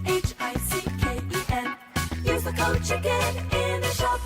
CHICKEN. Use the code CHICKEN in the shop.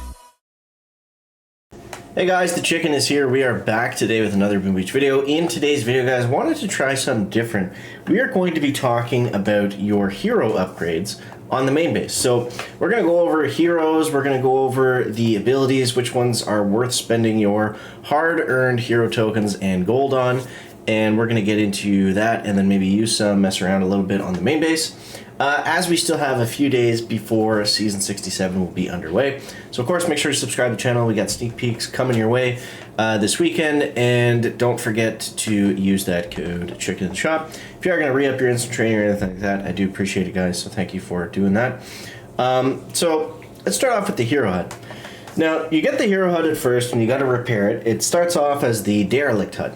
Hey guys, the Chicken is here. We are back today with another Boom Beach video. In today's video, guys, wanted to try something different. We are going to be talking about your hero upgrades on the main base. So we're going to go over heroes, we're going to go over the abilities, which ones are worth spending your hard-earned hero tokens and gold on, and we're going to get into that and then maybe use some, mess around a little bit on the main base. As we still have a few days before Season 67 will be underway. So of course, make sure to subscribe to the channel. We got sneak peeks coming your way this weekend. And don't forget to use that code CHICKEN in the shop. If you are going to re-up your instant training or anything like that, I do appreciate it, guys. So thank you for doing that. So let's start off with the hero HUD. Now, you get the hero HUD at first and you got to repair it. It starts off as the derelict HUD.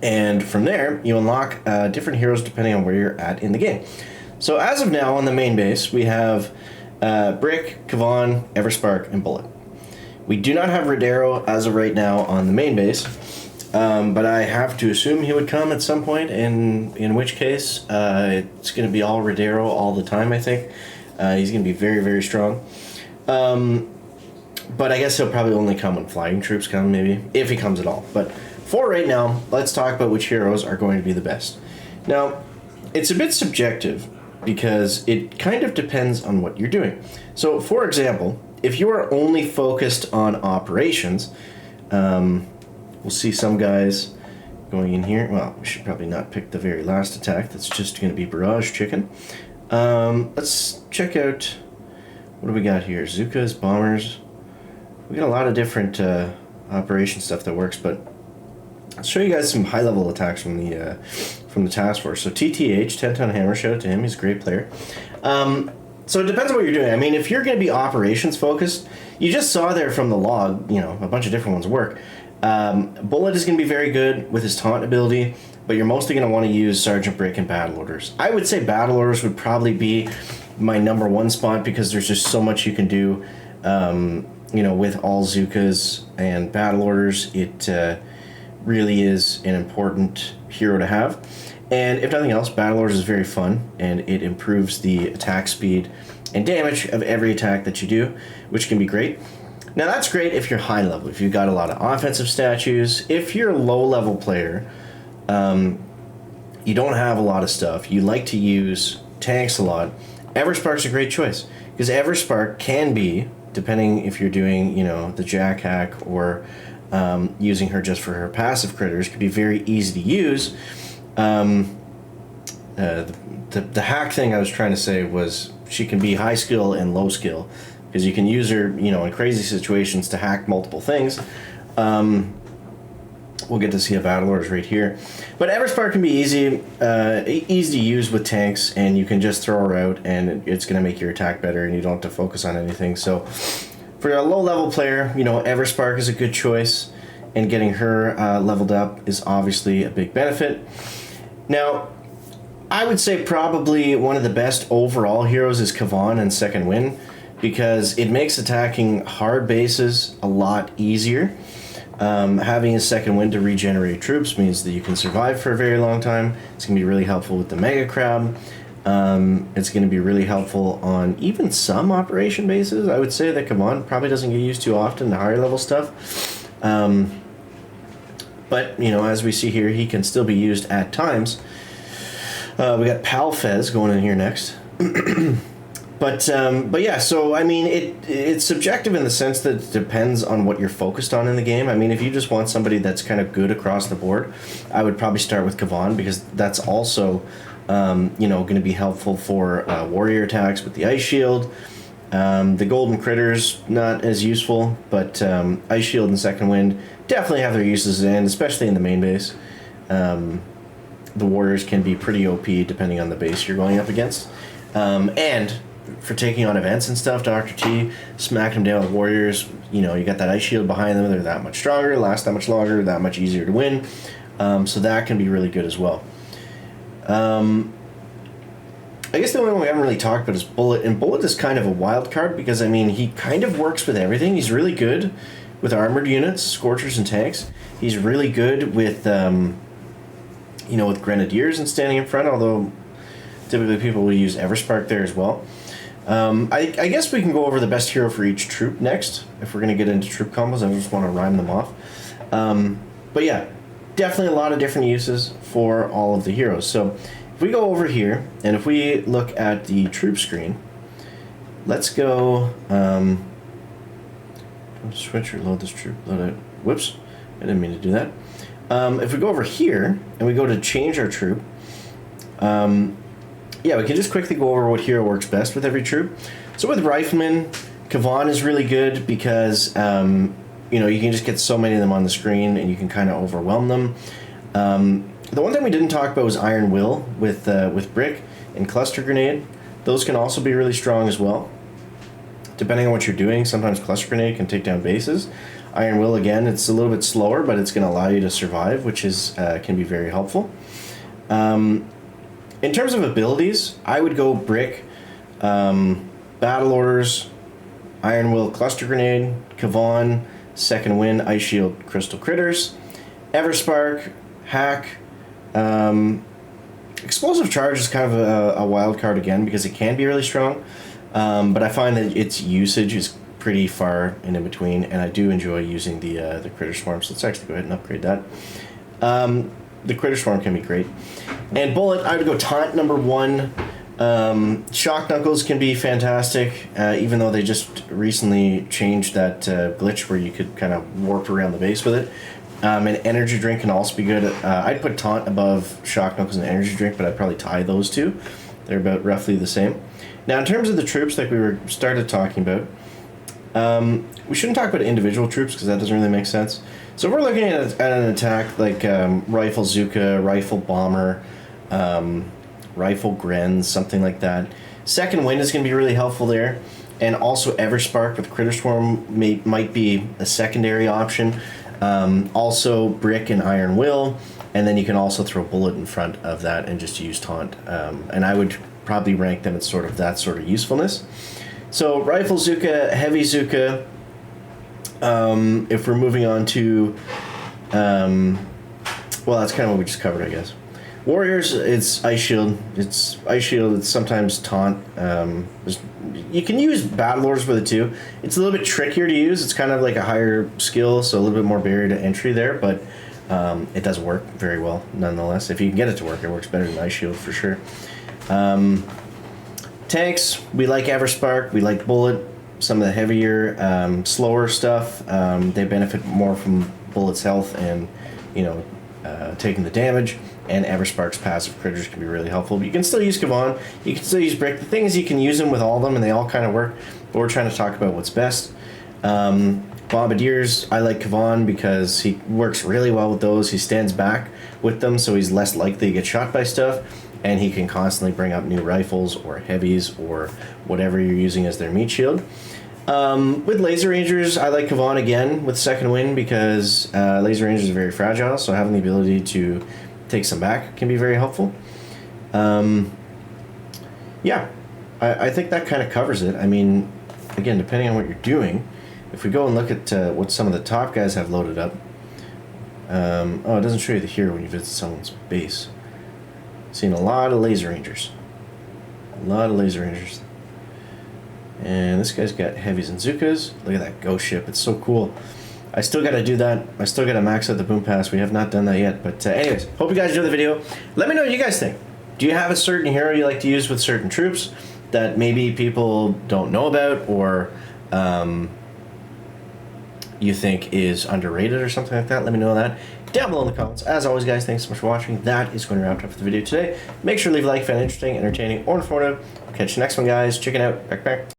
And from there, you unlock different heroes depending on where you're at in the game. So as of now on the main base, we have Brick, Kavan, Everspark, and Bullet. We do not have Rodero as of right now on the main base, but I have to assume he would come at some point, in which case it's going to be all Rodero all the time, I think. He's going to be very, very strong. But I guess he'll probably only come when flying troops come, maybe, if he comes at all. But for right now, let's talk about which heroes are going to be the best. Now, it's a bit subjective, because it kind of depends on what you're doing. So, for example, if you are only focused on operations, we'll see some guys going in here. Well, we should probably not pick the very last attack. That's just going to be Barrage Chicken. Let's check out, what do we got here? Zukas, Bombers. We got a lot of different operation stuff that works, but I'll show you guys some high-level attacks from the task force. So TTH, 10-ton hammer, shout out to him. He's a great player. So it depends on what you're doing. I mean, if you're going to be operations focused, you just saw there from the log, you know, a bunch of different ones work. Bullet is going to be very good with his taunt ability, but you're mostly going to want to use Sergeant Brick and Battle Orders. I would say Battle Orders would probably be my number one spot because there's just so much you can do, you know, with all Zukas and Battle Orders. It really is an important hero to have. And if nothing else, Battle Orders is very fun, and it improves the attack speed and damage of every attack that you do, which can be great. Now that's great if you're high level, if you've got a lot of offensive statues. If you're a low level player, you don't have a lot of stuff, you like to use tanks a lot, Everspark's a great choice, because Everspark can be, depending if you're doing, you know, the Jack hack or using her just for her passive critters, could be very easy to use. The hack thing I was trying to say was she can be high skill and low skill, because you can use her, you know, in crazy situations to hack multiple things. We'll get to see a Battle Orders right here. But Everspark can be easy to use with tanks, and you can just throw her out and it's going to make your attack better and you don't have to focus on anything. So for a low-level player, you know, Everspark is a good choice, and getting her leveled up is obviously a big benefit. Now, I would say probably one of the best overall heroes is Kavan and Second Wind, because it makes attacking hard bases a lot easier. Having a Second Wind to regenerate troops means that you can survive for a very long time. It's going to be really helpful with the Mega Crab. It's going to be really helpful on even some operation bases. I would say that Kavan probably doesn't get used too often, the higher level stuff. But, you know, as we see here, he can still be used at times. We got Pal Fez going in here next. But yeah, so, I mean, it's subjective in the sense that it depends on what you're focused on in the game. I mean, if you just want somebody that's kind of good across the board, I would probably start with Kavan, because that's also, you know, going to be helpful for warrior attacks with the Ice Shield. The Golden Critters, not as useful, but Ice Shield and Second Wind definitely have their uses, and especially in the main base. The Warriors can be pretty OP depending on the base you're going up against. And for taking on events and stuff, Dr. T, smack them down with Warriors, you know, you got that Ice Shield behind them, they're that much stronger, last that much longer, that much easier to win. So that can be really good as well. I guess the only one we haven't really talked about is Bullet, and Bullet is kind of a wild card because, I mean, he kind of works with everything. He's really good with armored units, Scorchers, and tanks. He's really good with, you know, with Grenadiers and standing in front, although Typically people will use Everspark there as well. I guess we can go over the best hero for each troop next, if we're going to get into troop combos. I just want to rhyme them off. But yeah, definitely a lot of different uses for all of the heroes. So if we go over here, and if we look at the troop screen, let's go, switch or load this troop, load it. Whoops, I didn't mean to do that. If we go over here, and we go to change our troop, yeah, we can just quickly go over what hero works best with every troop. So with Rifleman, Kavan is really good because, you know, you can just get so many of them on the screen and you can kind of overwhelm them. The one thing we didn't talk about was Iron Will with Brick and Cluster Grenade. Those can also be really strong as well. Depending on what you're doing, sometimes Cluster Grenade can take down bases. Iron Will, again, it's a little bit slower, but it's going to allow you to survive, which is can be very helpful. In terms of abilities, I would go Brick, Battle Orders, Iron Will, Cluster Grenade, Kavan, Second Wind, Ice Shield, Crystal Critters, Everspark, Hack. Explosive Charge is kind of a wild card again because it can be really strong, but I find that its usage is pretty far and in between, and I do enjoy using the Critter Swarm, so let's actually go ahead and upgrade that. The Critter Swarm can be great. And Bullet, I would go Taunt number 1. Shock Knuckles can be fantastic, even though they just recently changed that glitch where you could kind of warp around the base with it. And Energy Drink can also be good. I'd put Taunt above Shock Knuckles and Energy Drink, but I'd probably tie those two. They're about roughly the same. Now, in terms of the troops like we started talking about, we shouldn't talk about individual troops because that doesn't really make sense. So if we're looking at an attack like Rifle Zuka, Rifle Bomber, Rifle Gren, something like that, Second Wind is going to be really helpful there. And also Everspark with Critter Swarm might be a secondary option. Also Brick and Iron Will, and then you can also throw Bullet in front of that and just use Taunt. And I would probably rank them at sort of that sort of usefulness. So Rifle Zuka, Heavy Zuka. If we're moving on to, well, that's kind of what we just covered, I guess. Warriors, it's Ice Shield. It's sometimes Taunt. You can use Battle Orders with it too. It's a little bit trickier to use. It's kind of like a higher skill, so a little bit more barrier to entry there, but it does work very well nonetheless. If you can get it to work, it works better than Ice Shield for sure. Tanks, we like Everspark, we like Bullet. Some of the heavier, slower stuff, they benefit more from Bullet's health and, you know, taking the damage. And Everspark's passive critters can be really helpful. But you can still use Kavan, you can still use Brick. The thing is, you can use them with all of them, and they all kind of work. But we're trying to talk about what's best. Bombardiers, I like Kavan because he works really well with those. He stands back with them, so he's less likely to get shot by stuff. And he can constantly bring up new rifles or heavies or whatever you're using as their meat shield. With Laser Rangers, I like Kavan again with Second Wind because Laser Rangers are very fragile, so having the ability to take some back can be very helpful. Yeah, I think that kind of covers it. I mean, again, depending on what you're doing, if we go and look at what some of the top guys have loaded up, oh, it doesn't show you the hero when you visit someone's base. Seen a lot of Laser Rangers. A lot of Laser Rangers. And this guy's got heavies and Zukas. Look at that ghost ship. It's so cool. I still got to do that. I still got to max out the Boom Pass. We have not done that yet. But anyways, hope you guys enjoyed the video. Let me know what you guys think. Do you have a certain hero you like to use with certain troops that maybe people don't know about or you think is underrated or something like that? Let me know that down below in the comments. As always, guys, thanks so much for watching. That is going to wrap up the video today. Make sure to leave a like if you found it interesting, entertaining, or informative. I'll catch you next one, guys. Check it out. Back.